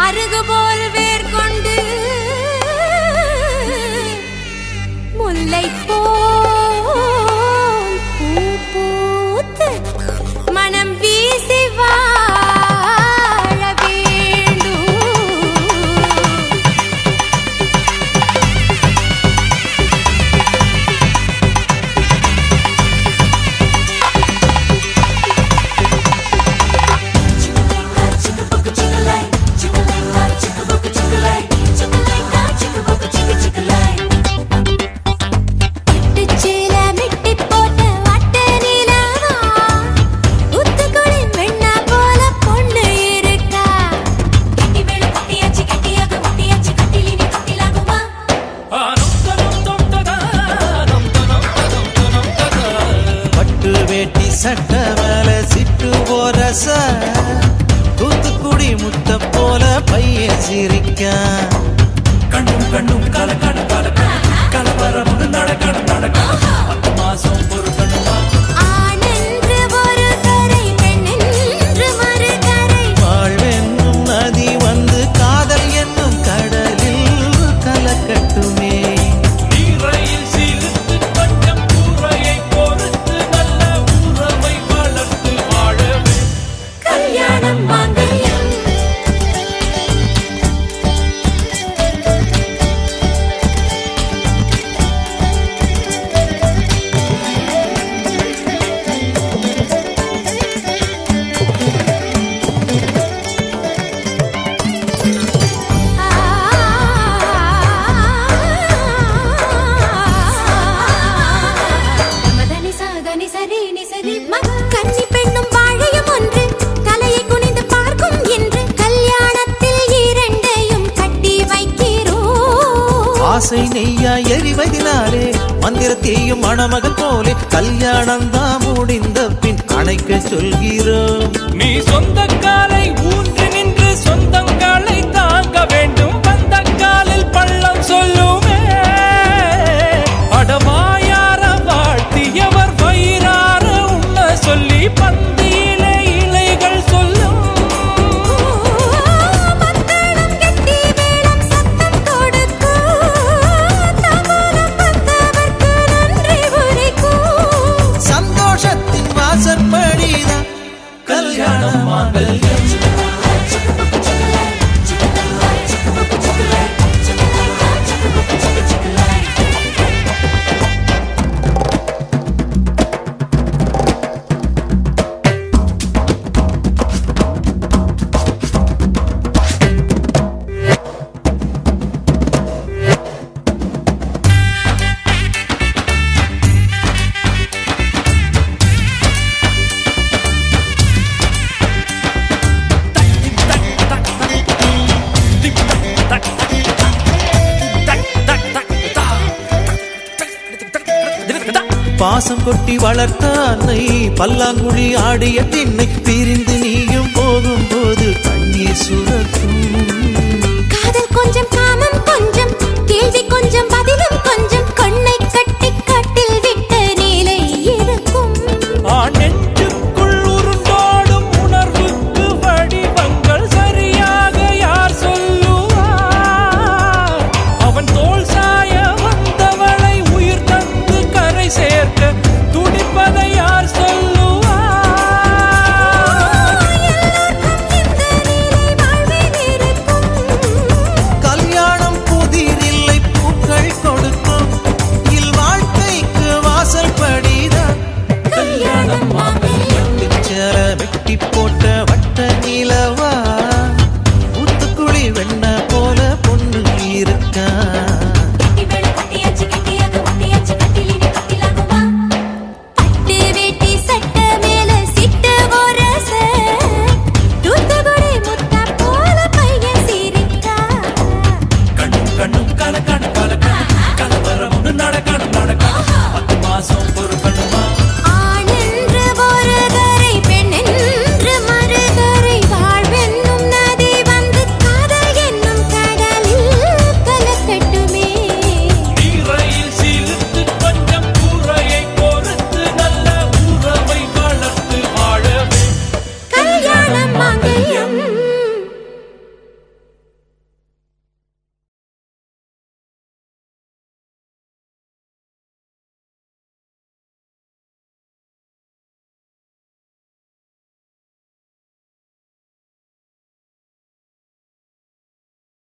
அருகுபோல் வேர் கொண்டு முல்லை போல் பூ பூத்து மனம் வீசி வாழ வேண்டும். சட்ட மேல சிட்டு போரச தூத்துக்குடி முத்த போல பைய சிரிக்க கண்ணும் கண்ணும் கலக்கணும் கலக்கணும் கலவரம் நடக்கணும் நடக்கணும் 10 மாசம் பொறுக்கணுமா ஆனென்று ஒரு கரை பெண்ணென்று மறு கரை வாழ்வென்னும் நதி வந்து காதல் என்னும் கடலில் கலக்கட்டுமே. கன்னி பெண்ணும் வாழையும் ஒன்று தலையை குனிந்து பார்க்கும் என்று கல்யாணத்தில் இரண்டையும் கட்டி வைக்கிறோம். ஆசை நெய்யா எரிவதினாலே மந்திரத்தையும் மணமகள் போலே கல்யாணம் தான் முடிந்த பின் அணைக்க சொல்கிறோம். நீ சொந்த காலை ஊன்றி நின்று சொந்தங்களை தாங்க வேண்டும். வந்த காலில் பள்ளம் சொல்லுமே அடவாயார வாழ்த்தியவர் வயிறார உண்ண சொல்லி பந்தியிலே இலைகள் சொல்லும். மத்தளம் கட்டி மேளம் சத்தம் கொடுக்கும். தாம்பூலம் வந்தவர்க்கு நன்றி உரைக்கும். சந்தோஷத்தின் வாசற்படிதான் கல்யாணம் மாங்கல்யம். பாசம் கொட்டி வளர்த்த அன்னை பல்லாங்குழி ஆடிய திண்ணை பிரிந்து நீயும் போகும்